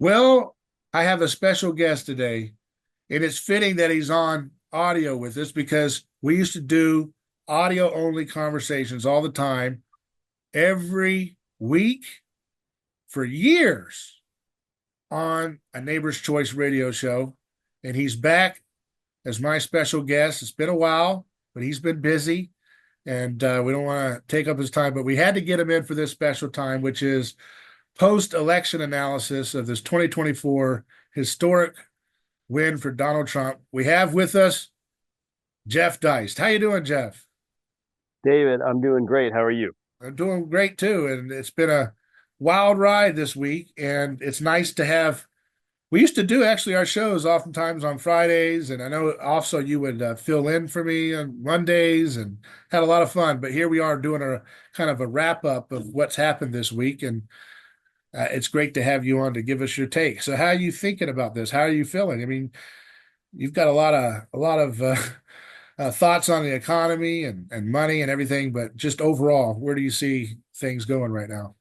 Well, I have a special guest today, and it's fitting that he's on audio with us because we used to do audio only conversations all the time, every week for years on a Neighbor's Choice radio show. And he's back as my special guest. It's been a while, but he's been busy, and we don't want to take up his time, but we had to get him in for this special time, which is post-election analysis of this 2024 historic win for Donald Trump. We have with us Jeff Deist. How you doing, Jeff? David, I'm doing great. How are you? I'm doing great too, and it's been a wild ride this week, and it's nice to have. We used to do actually our shows oftentimes on Fridays, and I know also you would fill in for me on Mondays, and had a lot of fun. But here we are doing a kind of a wrap up of what's happened this week, and it's great to have you on to give us your take. So, how are you thinking about this? How are you feeling? I mean, you've got a lot of thoughts on the economy and money and everything, but just overall, where do you see things going right now?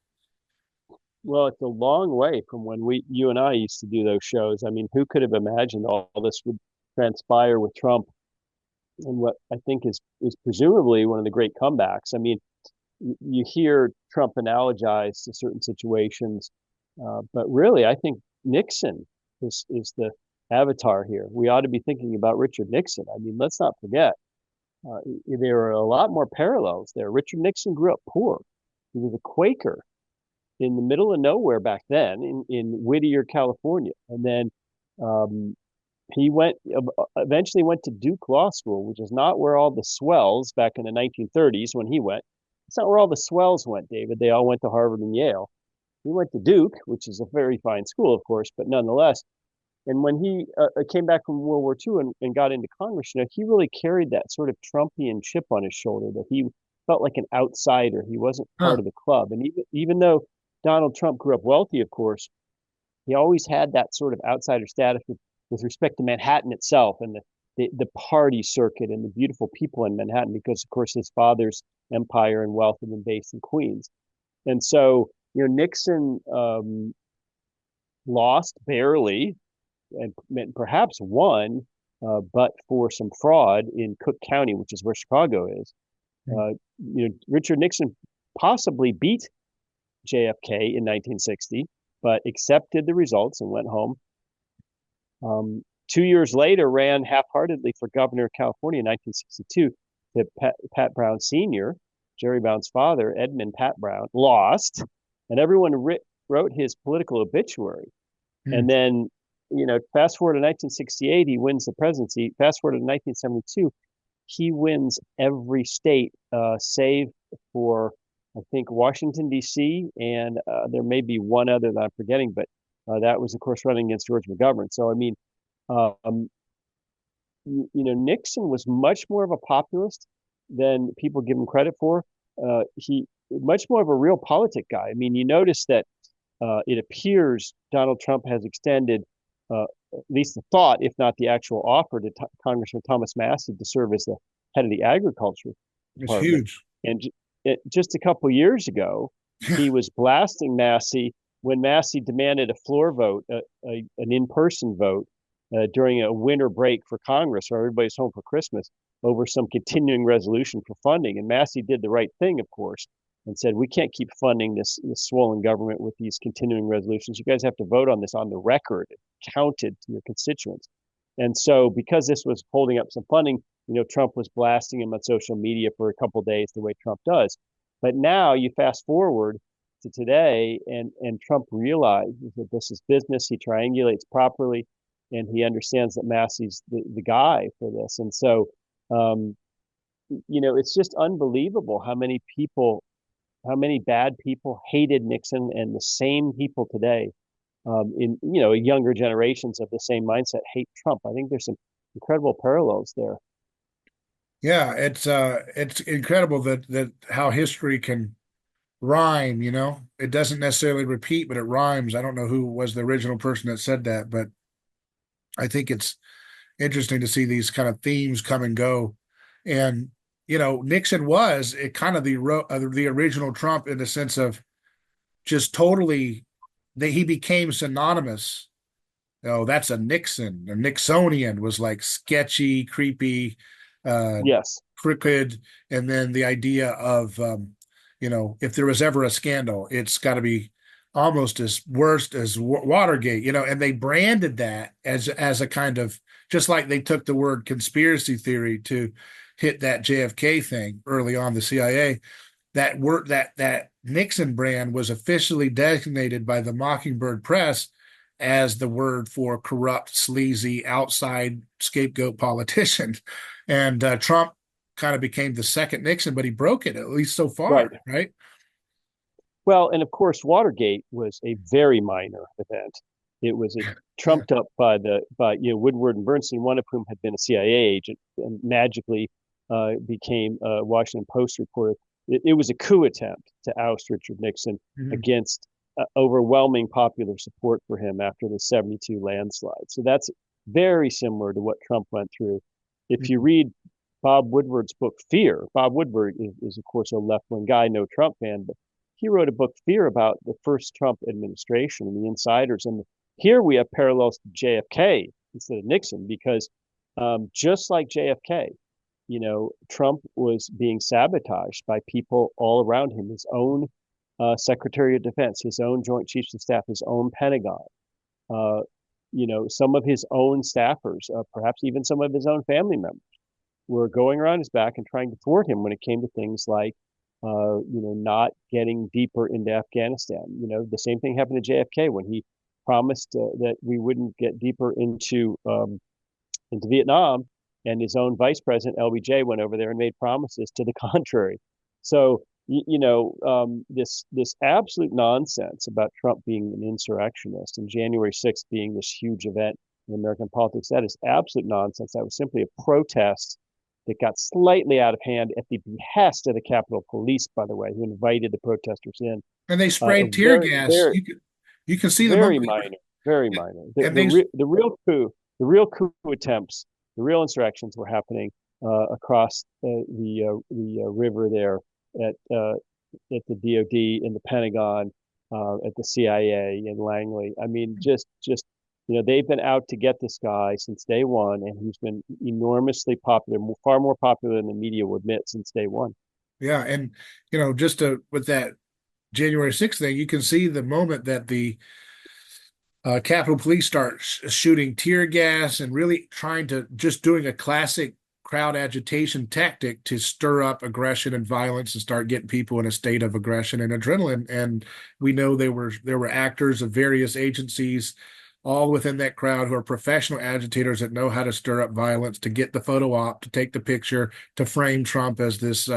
Well, it's a long way from when you and I used to do those shows. I mean, who could have imagined all this would transpire with Trump and what I think is presumably one of the great comebacks. I mean, you hear Trump analogize to certain situations, but really, I think Nixon is the avatar here. We ought to be thinking about Richard Nixon. I mean, let's not forget there are a lot more parallels there. Richard Nixon grew up poor. He was a Quaker in the middle of nowhere back then in Whittier, California. And then um, he eventually went to Duke Law School, which is not where all the swells back in the 1930s when he went. It's not where all the swells went, David. They all went to Harvard and Yale. He went to Duke, which is a very fine school, of course, but nonetheless. And when he came back from World War II and got into Congress, he really carried that sort of Trumpian chip on his shoulder that he felt like an outsider. He wasn't part Huh. of the club. And even though Donald Trump grew up wealthy, of course, he always had that sort of outsider status with respect to Manhattan itself and the party circuit and the beautiful people in Manhattan, because, of course, his father's empire and wealth had been based in Queens. And so, Nixon lost barely and perhaps won, but for some fraud in Cook County, which is where Chicago is. Uh, Richard Nixon possibly beat JFK in 1960, but accepted the results and went home. 2 years later, ran half-heartedly for governor of California in 1962 to Pat Brown Sr., Jerry Brown's father, Edmund Pat Brown, lost, and everyone wrote his political obituary. Hmm. And then, fast forward to 1968, he wins the presidency. Fast forward to 1972, he wins every state, save for, I think, Washington, D.C., and there may be one other that I'm forgetting, but that was, of course, running against George McGovern. So, I mean, um, Nixon was much more of a populist than people give him credit for. He much more of a real politic guy. I mean, you notice that it appears Donald Trump has extended at least the thought, if not the actual offer, to Congressman Thomas Massie to serve as the head of the agriculture It's department. huge. And just a couple of years ago, he was blasting Massie when Massie demanded a floor vote, an in-person vote during a winter break for Congress, where everybody's home for Christmas, over some continuing resolution for funding. And Massie did the right thing, of course, and said, we can't keep funding this swollen government with these continuing resolutions. You guys have to vote on this on the record, counted to your constituents. And so, because this was holding up some funding, Trump was blasting him on social media for a couple of days, the way Trump does. But now you fast forward to today, and Trump realizes that this is business. He triangulates properly, and he understands that Massey's the guy for this. And so, um, it's just unbelievable how many bad people hated Nixon, and the same people today, in younger generations of the same mindset, hate Trump. I think there's some incredible parallels there. Yeah, it's incredible that how history can rhyme, you know. It doesn't necessarily repeat, but it rhymes. I don't know who was the original person that said that, but I think it's interesting to see these kind of themes come and go. And Nixon was it kind of the original Trump in the sense of just totally he became synonymous. Oh, that's a Nixon. A Nixonian was like sketchy, creepy, uh, Yes, crooked, and then the idea of if there was ever a scandal, it's got to be almost as worst as Watergate. And they branded that as a kind of, just like they took the word conspiracy theory to hit that JFK thing early on, the CIA. That word, that Nixon brand was officially designated by the Mockingbird Press as the word for corrupt, sleazy, outside scapegoat politician. And Trump kind of became the second Nixon, but he broke it, at least so right. far, right? Well, and of course, Watergate was a very minor event. It was trumped up by Woodward and Bernstein, one of whom had been a CIA agent and magically became a Washington Post reporter. It was a coup attempt to oust Richard Nixon Mhm. against overwhelming popular support for him after the 72 landslide. So that's very similar to what Trump went through. If you read Bob Woodward's book Fear, Bob Woodward is of course a left-wing guy, no Trump fan, but he wrote a book Fear about the first Trump administration and the insiders. And here we have parallels to JFK instead of Nixon, because just like JFK, Trump was being sabotaged by people all around him, his own Secretary of Defense, his own Joint Chiefs of Staff, his own Pentagon, some of his own staffers, perhaps even some of his own family members were going around his back and trying to thwart him when it came to things like, not getting deeper into Afghanistan. The same thing happened to JFK when he promised that we wouldn't get deeper into Vietnam, and his own vice president LBJ went over there and made promises to the contrary. So this absolute nonsense about Trump being an insurrectionist and January 6th being this huge event in American politics, that is absolute nonsense. That was simply a protest that got slightly out of hand at the behest of the Capitol Police, by the way, who invited the protesters in. And they A sprayed tear very, gas. very, You can see the very moment, minor, very minor. and they The real coup attempts, the real insurrections were happening across the river there at the DOD, in the Pentagon, at the CIA in Langley. I mean, just they've been out to get this guy since day one, and he's been enormously popular, far more popular than the media will admit since day one. yeah, and just with that January 6th thing, you can see the moment that the Capitol Police start shooting tear gas and really trying to just doing a classic crowd agitation tactic to stir up aggression and violence and start getting people in a state of aggression and adrenaline. And we know there were actors of various agencies all within that crowd who are professional agitators that know how to stir up violence, to get the photo op, to take the picture, to frame Trump as this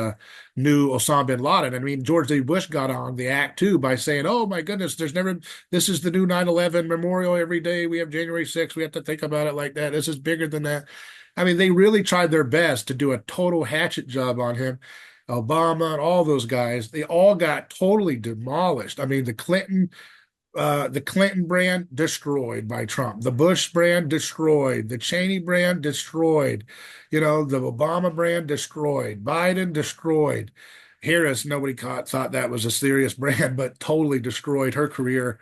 new Osama bin Laden. I mean, George W. Bush got on the act too by saying, "Oh my goodness, this is the new 9/11 memorial every day. We have January 6th. We have to think about it like that. This is bigger than that." I mean, they really tried their best to do a total hatchet job on him. Obama and all those guys, they all got totally demolished. I mean, the Clinton brand destroyed by Trump, the Bush brand destroyed, the Cheney brand destroyed, the Obama brand destroyed, Biden destroyed. Harris, nobody thought that was a serious brand, but totally destroyed her career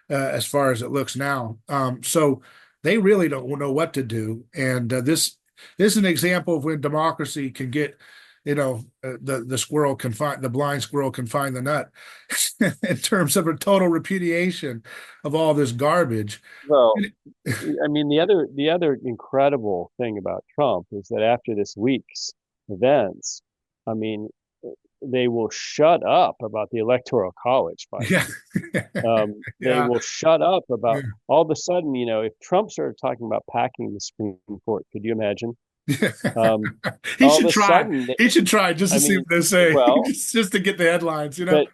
as far as it looks now. So they really don't know what to do, and this is an example of when democracy can get, the blind squirrel can find the nut in terms of a total repudiation of all this garbage. Well, I mean, the other incredible thing about Trump is that after this week's events, I mean, they will shut up about the Electoral College Yeah. finally. They Yeah. will shut up about all of a sudden, if Trump started talking about packing the Supreme Court, could you imagine? Um, He all of should a try. sudden, He should try just to I see mean, what they say, well, just to get the headlines, but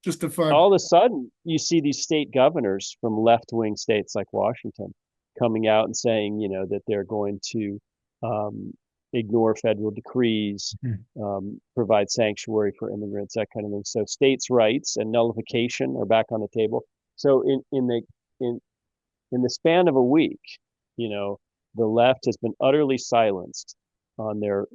just the fun. all of a sudden you see these state governors from left-wing states like Washington coming out and saying, that they're going to um, ignore federal decrees, provide sanctuary for immigrants, that kind of thing. So states' rights and nullification are back on the table. So in in the span of a week, you know, the left has been utterly silenced on their,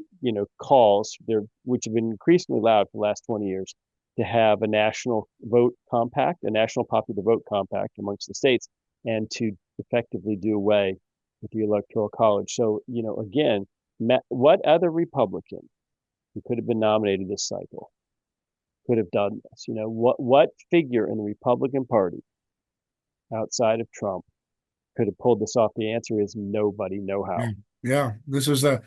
calls, which have been increasingly loud for the last 20 years. to have a national vote compact, a national popular vote compact amongst the states, and to effectively do away with the electoral college. So, again, what other Republican who could have been nominated this cycle could have done this? What figure in the Republican Party outside of Trump could have pulled this off? The answer is nobody, no how. Yeah, this is a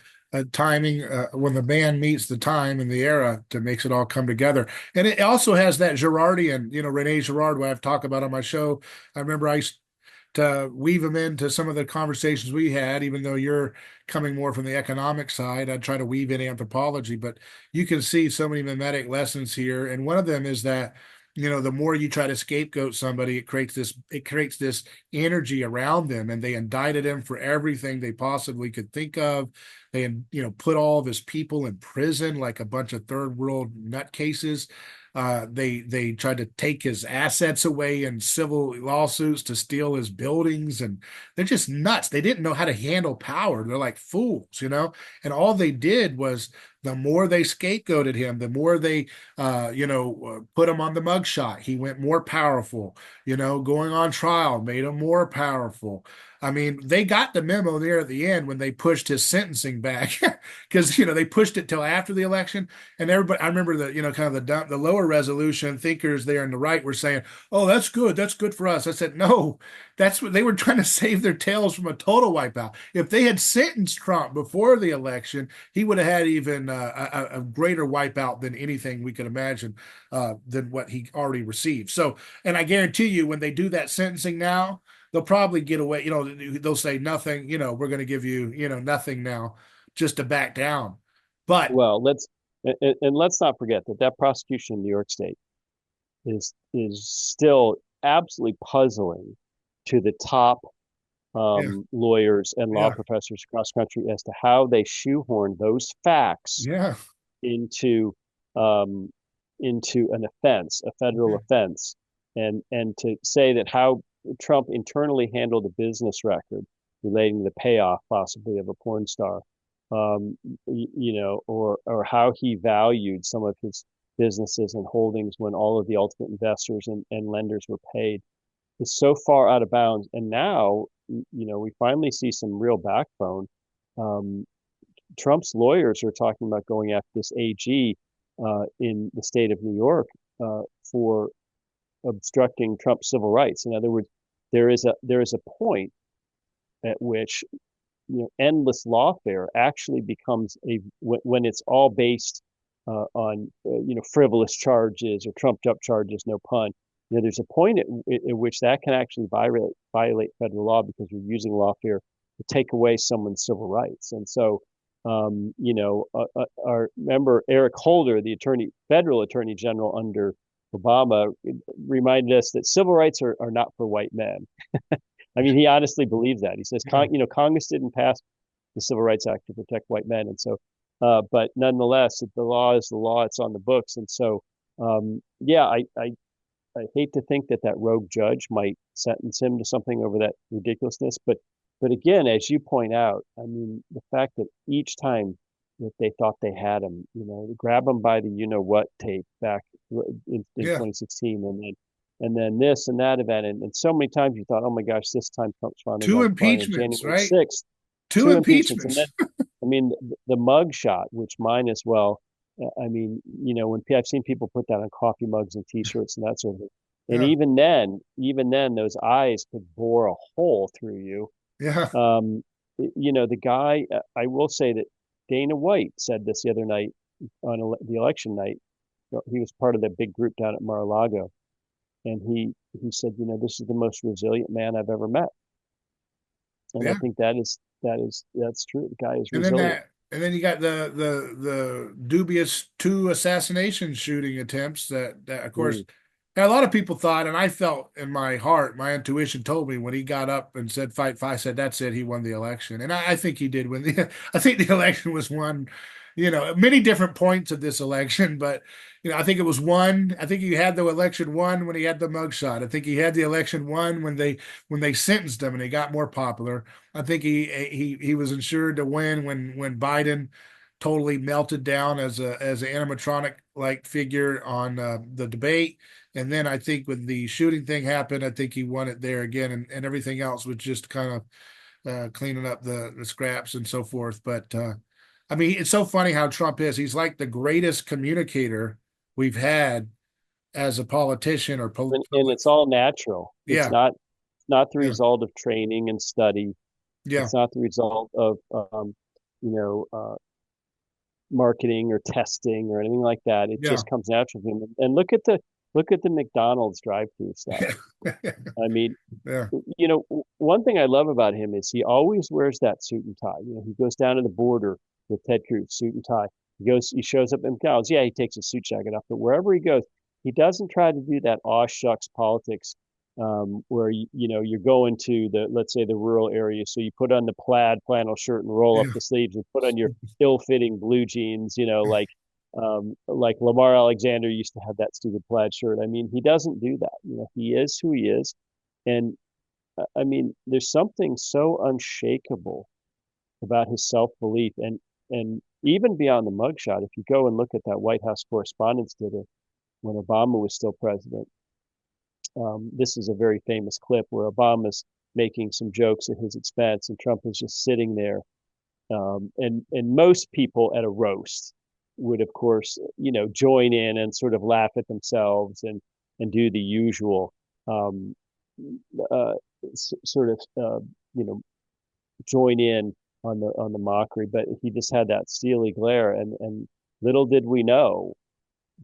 timing when the band meets the time and the era to makes it all come together. And it also has that Girardian, Rene Girard, who I've talked about on my show. I remember I used to weave them into some of the conversations we had, even though you're coming more from the economic side. I try to weave in anthropology, but you can see so many mimetic lessons here. And one of them is that, the more you try to scapegoat somebody, it creates this energy around them, and they indicted him for everything they possibly could think of. They, put all of his people in prison like a bunch of third world nutcases. They tried to take his assets away in civil lawsuits to steal his buildings, and they're just nuts. They didn't know how to handle power. They're like fools. And all they did was the more they scapegoated him, the more they, put him on the mugshot. He went more powerful. Going on trial made him more powerful. I mean, they got the memo there at the end when they pushed his sentencing back because they pushed it till after the election, and everybody. I remember kind of the lower resolution thinkers there on the right were saying, "Oh, that's good for us." I said, "No, that's what they were trying to save their tails from a total wipeout. If they had sentenced Trump before the election, he would have had even a greater wipeout than anything we could imagine than what he already received." So, and I guarantee you, when they do that sentencing now, they'll probably get away. They'll say nothing. We're going to give you, nothing now, just to back down. But Well, let's not forget that prosecution in New York State is still absolutely puzzling to the top yeah, lawyers and law yeah, professors across the country as to how they shoehorn those facts yeah, into um, into an offense, a federal yeah, offense, and to say that how Trump internally handled a business record relating to the payoff possibly of a porn star, or how he valued some of his businesses and holdings when all of the ultimate investors and lenders were paid is so far out of bounds. And now, we finally see some real backbone. Um, Trump's lawyers are talking about going after this AG in the state of New York for obstructing Trump's civil rights. In other words, there is a point at which endless lawfare actually becomes when it's all based on frivolous charges or trumped up charges, no pun. There's a point at which that can actually violate federal law because you're using lawfare to take away someone's civil rights. And so, our member Eric Holder, the federal attorney general under Obama, reminded us that civil rights are not for white men. I mean, he honestly believes that. He says, yeah. Congress didn't pass the Civil Rights Act to protect white men, and so, but nonetheless, the law is the law. It's on the books, and so, yeah, I hate to think that rogue judge might sentence him to something over that ridiculousness, but again, as you point out, I mean, the fact that each time that they thought they had him, grab him by the what tape back in Yeah. 2016, and then this and that event, and so many times you thought, oh my gosh, this time Trump's finally Two going to fly on impeachments, January right? 6th, Two two impeachments, and then impeachments. I mean the mug shot, which mine as well. I mean, when I've seen people put that on coffee mugs and T-shirts and that sort of thing, and Yeah, even then, those eyes could bore a hole through you. yeah, The guy, I will say that Dana White said this the other night on the election night. He was part of that big group down at Mar-a-Lago, and he said, this is the most resilient man I've ever met, and I yeah. think that's true. The guy is And then resilient. you got the dubious two assassination shooting attempts that of course Mm. a lot of people thought, and I felt in my heart, my intuition told me when he got up and said fight, fight, I said that's it, he won the election. And I think he did win the I think the election was won, many different points of this election, but I think it was won. I think he had the election won when he had the mugshot. I think he had the election won when they sentenced him and he got more popular. I think he was ensured to win when Biden totally melted down as an animatronic like figure on the debate. And then I think when the shooting thing happened, I think he won it there again, and everything else was just kind of cleaning up the scraps and so forth. But I mean, it's so funny how Trump is. He's like the greatest communicator we've had as a politician or And public. it's all natural. Yeah, It's not the yeah, result of training and study. yeah, It's not the result of you know marketing or testing or anything like that. It yeah, just comes natural to him. And look at the McDonald's drive-through staff. I mean, yeah, one thing I love about him is he always wears that suit and tie. He goes down to the border with Ted Cruz, suit and tie. He shows up in McDonald's. Yeah, he takes his suit jacket off, but wherever he goes, he doesn't try to do that aw shucks politics, where you're going to let's say the rural area, so you put on the plaid flannel shirt and roll up yeah, the sleeves and put on your ill-fitting blue jeans, like Lamar Alexander used to have that stupid plaid shirt. I mean, he doesn't do that. He is who he is, and I mean, there's something so unshakable about his self-belief, and even beyond the mugshot, if you go and look at that White House Correspondents' Dinner when Obama was still president, this is a very famous clip where Obama's making some jokes at his expense, and Trump is just sitting there. And most people at a roast would, of course, join in and sort of laugh at themselves and do the usual um, uh, sort of join in on the mockery. But he just had that steely glare, and little did we know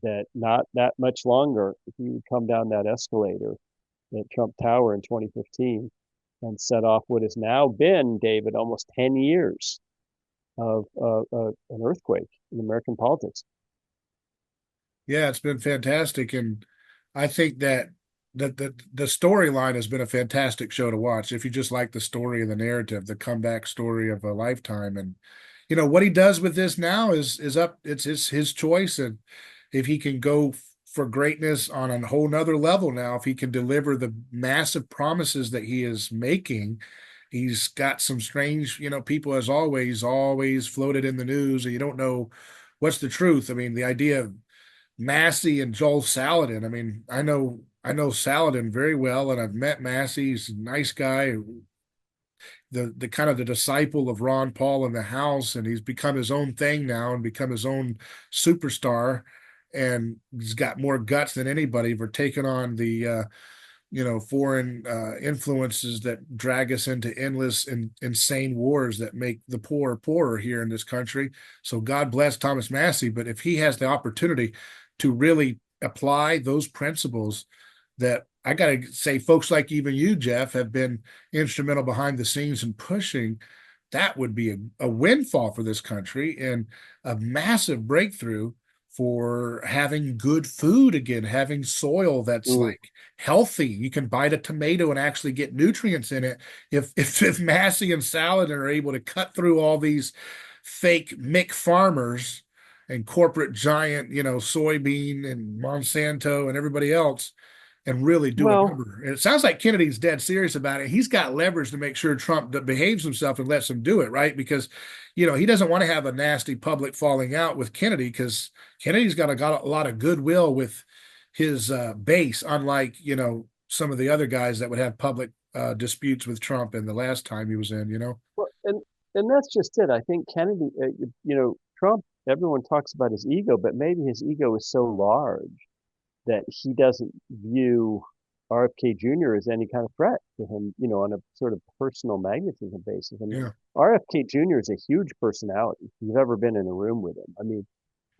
that not that much longer he would come down that escalator at Trump Tower in 2015 and set off what has now been, David, almost 10 years of an earthquake in American politics. yeah. It's been fantastic, and I think that the storyline has been a fantastic show to watch. If you just like the story and the narrative, the comeback story of a lifetime, and what he does with this now is up. It's his choice, and if he can go for greatness on a whole nother level now, if he can deliver the massive promises that he is making. He's got some strange, people as always floated in the news, and you don't know what's the truth. I mean, the idea of Massey and Joel Salatin. I mean, I know Salatin very well, and I've met Massey. He's a nice guy, the kind of the disciple of Ron Paul in the House, and he's become his own thing now and become his own superstar. And he's got more guts than anybody for taking on the foreign influences that drag us into endless and insane wars that make the poor poorer here in this country. So God bless Thomas Massey, but if he has the opportunity to really apply those principles that I got to say, folks like even you, Jeff, have been instrumental behind the scenes and pushing, that would be a windfall for this country and a massive breakthrough for having good food again, having soil that's Mm. like healthy. You can bite a tomato and actually get nutrients in it. If Massey and Saladin are able to cut through all these fake Mick farmers and corporate giant, soybean and Monsanto and everybody else, and really do a Well, number. And it sounds like Kennedy's dead serious about it. He's got leverage to make sure Trump behaves himself and lets him do it, right? Because, he doesn't want to have a nasty public falling out with Kennedy because Kennedy's got a lot of goodwill with his base, unlike, some of the other guys that would have public disputes with Trump in the last time he was in. well, and that's just it. I think Kennedy, Trump. Everyone talks about his ego, but maybe his ego is so large that he doesn't view RFK Jr. as any kind of threat to him, on a sort of personal magnetism basis. I mean, Yeah. RFK Jr. is a huge personality. If you've ever been in a room with him, I mean,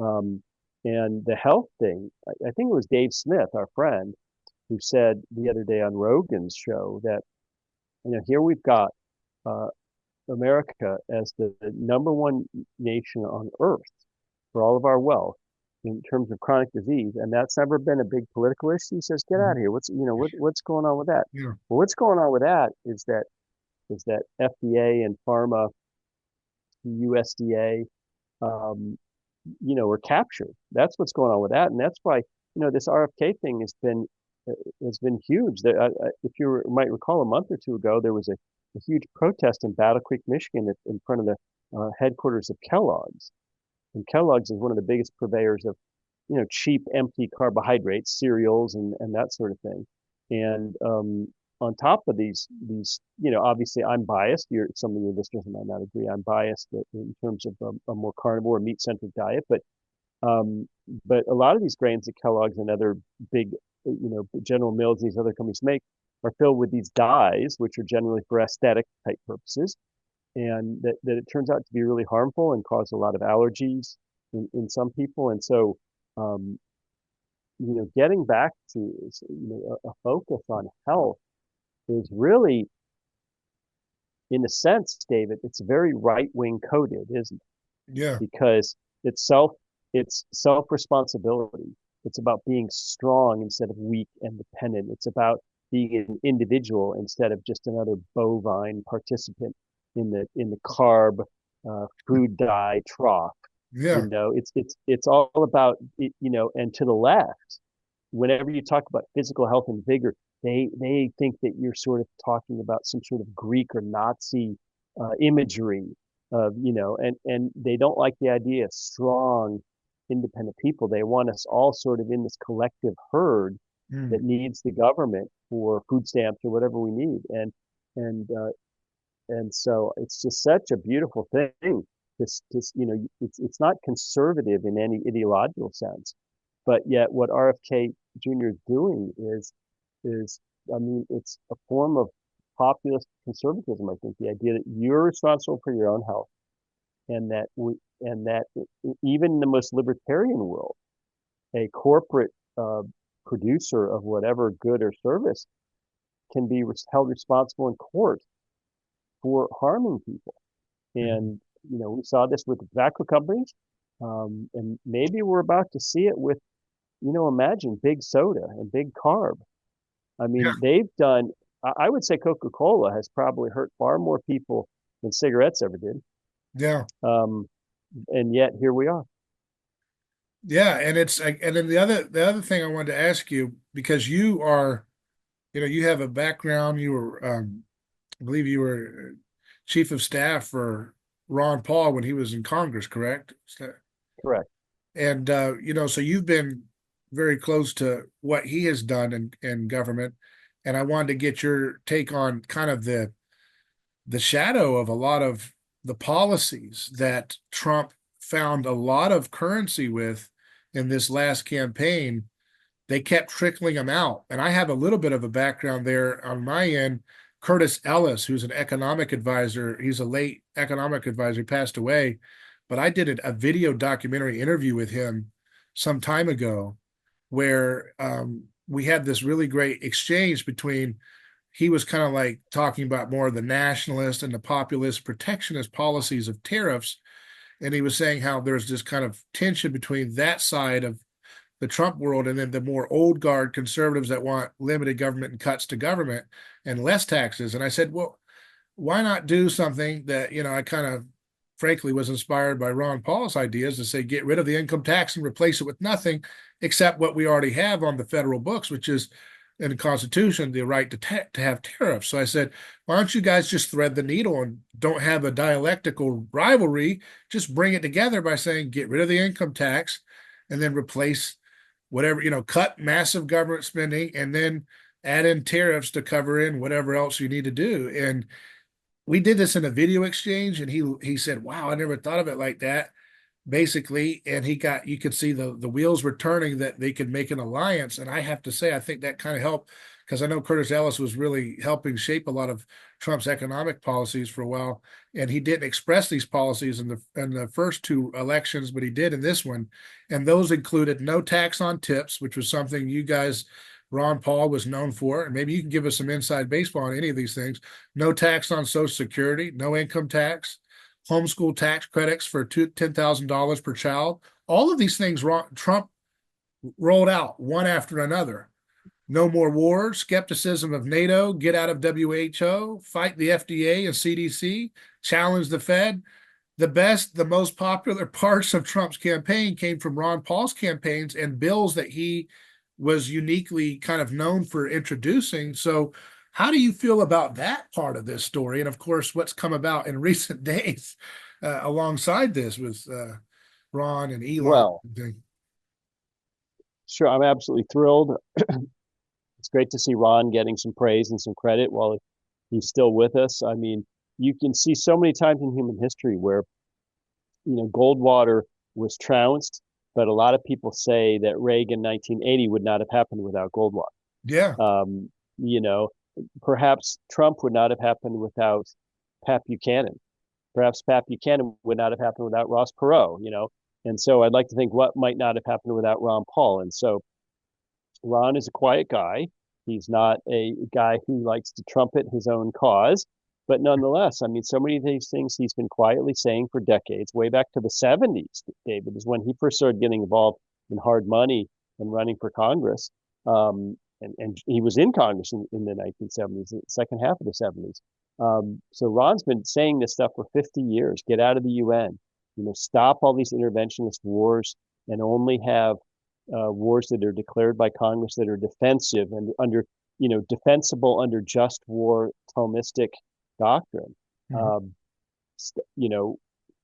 um, and the health thing, I think it was Dave Smith, our friend, who said the other day on Rogan's show that, here we've got uh, America as the number one nation on earth for all of our wealth in terms of chronic disease, and that's never been a big political issue. He says, "Get out of Mhm. here! What's going on with that?" Yeah. Well, what's going on with that is that FDA and pharma, USDA, um, were captured. That's what's going on with that, and that's why this RFK thing has been huge. If you might recall, a month or two ago, there was a huge protest in Battle Creek, Michigan, in front of the headquarters of Kellogg's. And Kellogg's is one of the biggest purveyors of, cheap, empty carbohydrates, cereals, and that sort of thing. And on top of these, obviously I'm biased. Some of your listeners might not agree. I'm biased in terms of a more carnivore, meat-centric diet, um, but a lot of these grains that Kellogg's and other big, General Mills, these other companies make are filled with these dyes, which are generally for aesthetic type purposes, and that it turns out to be really harmful and cause a lot of allergies in some people. And so, um, getting back to a focus on health is really, in a sense, David, it's very right wing coded, isn't it? Yeah. Because it's self it's self responsibility. It's about being strong instead of weak and dependent. It's about being an individual instead of just another bovine participant in the carb food dye trough. Yeah. It's all about and to the left, whenever you talk about physical health and vigor, they think that you're sort of talking about some sort of Greek or Nazi imagery of, and they don't like the idea of strong, independent people. They want us all sort of in this collective herd Mm. that needs the government for food stamps or whatever we need. And and so it's just such a beautiful thing. It's not conservative in any ideological sense, but yet what RFK Jr. is doing is I mean, it's a form of populist conservatism. I think the idea that you're responsible for your own health, and that even in the most libertarian world, a corporate producer of whatever good or service can be held responsible in court for harming people. Mhm. And we saw this with tobacco companies, and maybe we're about to see it with, imagine big soda and big carb. I Yeah. mean, they've done. I would say Coca-Cola has probably hurt far more people than cigarettes ever did. Yeah. Um, and yet here we are. Yeah. And and then the other thing I wanted to ask you, because you have a background, you were, I believe you were chief of staff for Ron Paul when he was in Congress, correct? Correct. And so you've been very close to what he has done in government, and I wanted to get your take on kind of the shadow of a lot of the policies that Trump found a lot of currency with in this last campaign. They kept trickling them out. And I have a little bit of a background there on my end. Curtis Ellis, who's an economic advisor, he's a late economic advisor, he passed away. But I did a video documentary interview with him some time ago where we had this really great exchange between he was kind of like talking about more of the nationalist and the populist protectionist policies of tariffs. And he was saying how there's this kind of tension between that side of the Trump world and then the more old guard conservatives that want limited government and cuts to government and less taxes. And I said, well, why not do something that, I kind of frankly was inspired by Ron Paul's ideas to say, get rid of the income tax and replace it with nothing except what we already have on the federal books, which is in the Constitution, the right to have tariffs. So I said, why don't you guys just thread the needle and don't have a dialectical rivalry? Just bring it together by saying, get rid of the income tax and then replace whatever, cut massive government spending and then add in tariffs to cover in whatever else you need to do. And we did this in a video exchange, and he said, "Wow, I never thought of it like that." Basically, and you could see the wheels were turning that they could make an alliance. And I have to say, I think that kind of helped because I know Curtis Ellis was really helping shape a lot of Trump's economic policies for a while, and he didn't express these policies in the first two elections, but he did in this one, and those included no tax on tips, which was something you guys. Ron Paul was known for, and maybe you can give us some inside baseball on any of these things. No tax on Social Security, no income tax, homeschool tax credits for $10,000 per child. All of these things Trump rolled out one after another. No more wars, skepticism of NATO, get out of WHO, fight the FDA and CDC, challenge the Fed. The most popular parts of Trump's campaign came from Ron Paul's campaigns and bills that he was uniquely kind of known for introducing. So, how do you feel about that part of this story? And of course, what's come about in recent days alongside this with Ron and Elon Well, thing. sure, I'm absolutely thrilled. It's great to see Ron getting some praise and some credit while he's still with us. I mean, you can see so many times in human history where, Goldwater was trounced, but a lot of people say that Reagan 1980 would not have happened without Goldwater. Yeah, Um, you know, Perhaps Trump would not have happened without Pat Buchanan. Perhaps Pat Buchanan would not have happened without Ross Perot. And so I'd like to think what might not have happened without Ron Paul. And so Ron is a quiet guy. He's not a guy who likes to trumpet his own cause. But nonetheless, I mean, so many of these things he's been quietly saying for decades, way back to the 70s, David, is when he first started getting involved in hard money and running for Congress. And he was in Congress in the 1970s, the second half of the 70s. So Ron's been saying this stuff for 50 years. Get out of the UN, stop all these interventionist wars and only have wars that are declared by Congress that are defensive and defensible under just war Thomistic doctrine. mhm, Um, you know,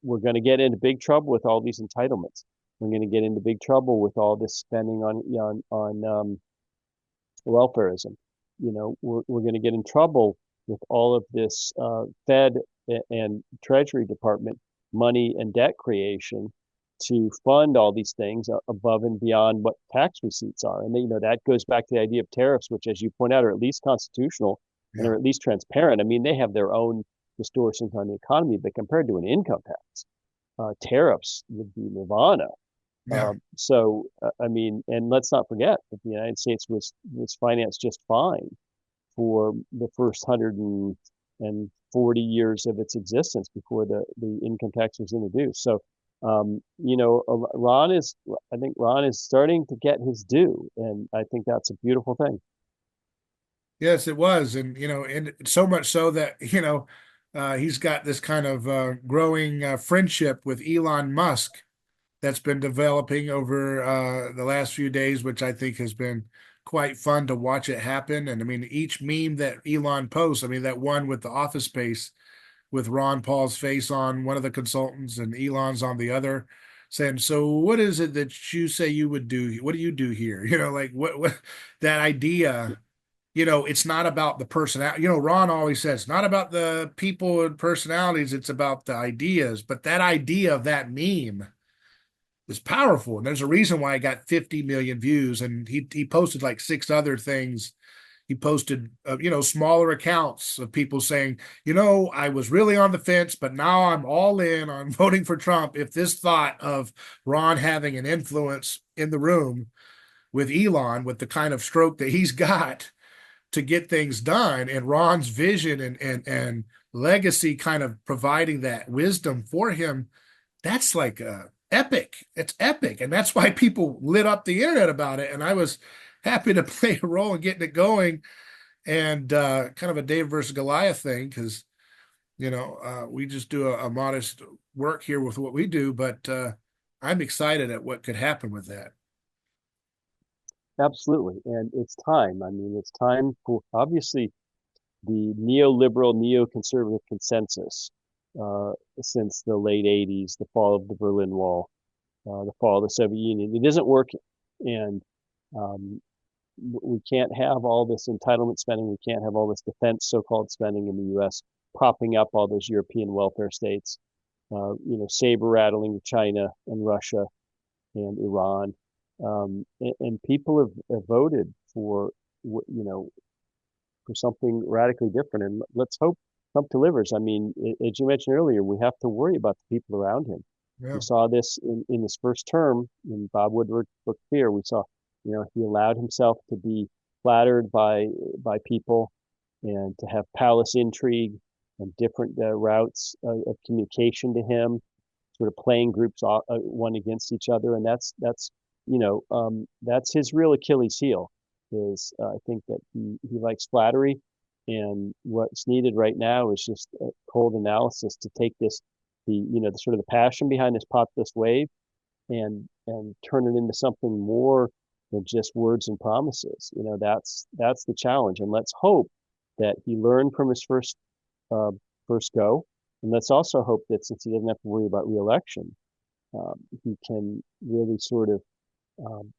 we're going to get into big trouble with all these entitlements. We're going to get into big trouble with all this spending on welfareism. We're going to get in trouble with all of this Fed and Treasury Department money and debt creation to fund all these things above and beyond what tax receipts are. And that goes back to the idea of tariffs, which, as you point out, are at least constitutional and yeah, are at least transparent. I mean, they have their own distortions on the economy, but compared to an income tax, tariffs would be nirvana. yeah. I mean, and let's not forget that the United States was financed just fine for the first 140 years of its existence before the income tax was introduced. So, I think Ron is starting to get his due, and I think that's a beautiful thing. Yes, it was, and and so much so that he's got this kind of growing friendship with Elon Musk that's been developing over the last few days, which I think has been quite fun to watch it happen. And I mean, each meme that Elon posts, I mean, that one with the office space with Ron Paul's face on one of the consultants and Elon's on the other, saying, "So what is it that you say you would do? What do you do here?" Like what that idea. It's not about the personality. Ron always says, it's not about the people and personalities, it's about the ideas. But that idea of that meme is powerful. And there's a reason why it got 50 million views. And he posted like six other things. He posted, smaller accounts of people saying, I was really on the fence, but now I'm all in on voting for Trump. If this thought of Ron having an influence in the room with Elon, with the kind of stroke that he's got to get things done, and Ron's vision and legacy kind of providing that wisdom for him, that's like epic. It's epic. And that's why people lit up the internet about it. And I was happy to play a role in getting it going, and kind of a David versus Goliath thing, because we just do a modest work here with what we do, but I'm excited at what could happen with that. Absolutely, and it's time. I mean, it's time for obviously the neoliberal, neoconservative consensus since the late '80s, the fall of the Berlin Wall, the fall of the Soviet Union. It isn't working, and um, we can't have all this entitlement spending. We can't have all this defense so-called spending in the U.S. propping up all those European welfare states. Saber rattling China and Russia and Iran, and people have voted for for something radically different. And let's hope Trump delivers. I mean, as you mentioned earlier, we have to worry about the people around him. We Yeah. saw this in his first term in Bob Woodward's book Fear. We saw, he allowed himself to be flattered by people and to have palace intrigue and different routes of communication to him, sort of playing groups one against each other, and that's his real Achilles heel. Is I think that he likes flattery, and what's needed right now is just a cold analysis to take the sort of the passion behind this populist wave and turn it into something more than just words and promises. That's the challenge, and let's hope that he learned from his uh, first go, and let's also hope that since he doesn't have to worry about reelection, he can really sort of um,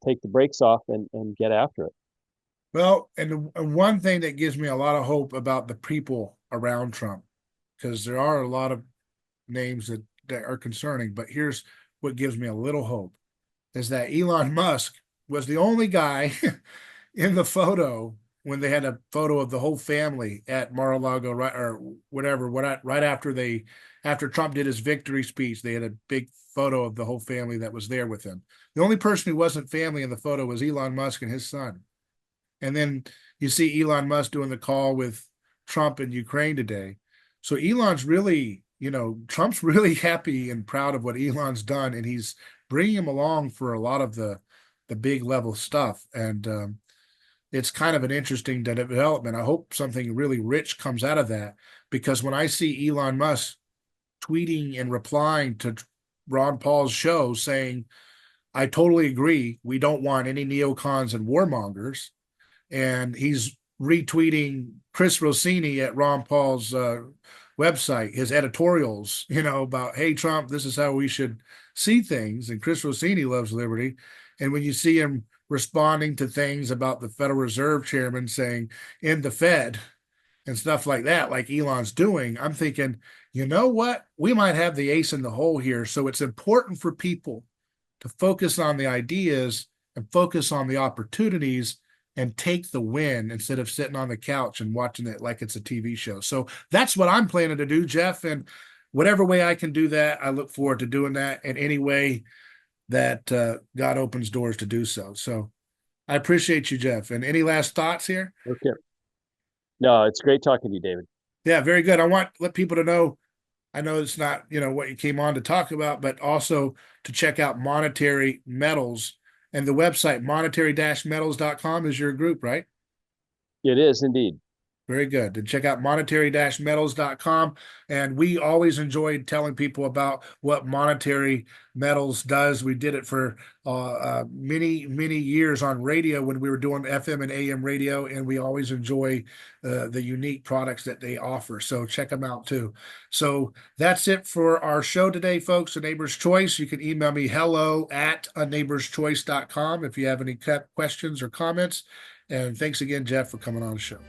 take the brakes off and get after it. Well, and one thing that gives me a lot of hope about the people around Trump, because there are a lot of names that are concerning, but here's what gives me a little hope is that Elon Musk was the only guy in the photo when they had a photo of the whole family at Mar-a-Lago, right, or whatever, right after Trump did his victory speech, they had a big photo of the whole family that was there with him. The only person who wasn't family in the photo was Elon Musk and his son. And then you see Elon Musk doing the call with Trump in Ukraine today. So Elon's really, Trump's really happy and proud of what Elon's done, and he's bringing him along for a lot of the big level stuff. And it's kind of an interesting development. I hope something really rich comes out of that, because when I see Elon Musk tweeting and replying to Ron Paul's show saying, I totally agree, we don't want any neocons and warmongers, and he's retweeting Chris Rossini at Ron Paul's website, his editorials, about, hey, Trump, this is how we should see things. And Chris Rossini loves liberty. And when you see him responding to things about the Federal Reserve chairman saying, in the Fed and stuff like that, like Elon's doing, I'm thinking, you know what? We might have the ace in the hole here. So it's important for people to focus on the ideas and focus on the opportunities and take the win instead of sitting on the couch and watching it like it's a TV show. So that's what I'm planning to do, Jeff. And whatever way I can do that, I look forward to doing that in any way that God opens doors to do so. So I appreciate you, Jeff. And any last thoughts here? Okay. No, it's great talking to you, David. Yeah, very good. I want to let people to know. I know it's not, what you came on to talk about, but also to check out Monetary Metals, and the website monetary-metals.com is your group, right? It is indeed. Very good. And check out monetary-metals.com. And we always enjoyed telling people about what Monetary Metals does. We did it for many, many years on radio when we were doing FM and AM radio, and we always enjoy the unique products that they offer. So check them out too. So that's it for our show today, folks. A Neighbor's Choice. You can email me hello@aneighborschoice.com if you have any questions or comments. And thanks again, Jeff, for coming on the show.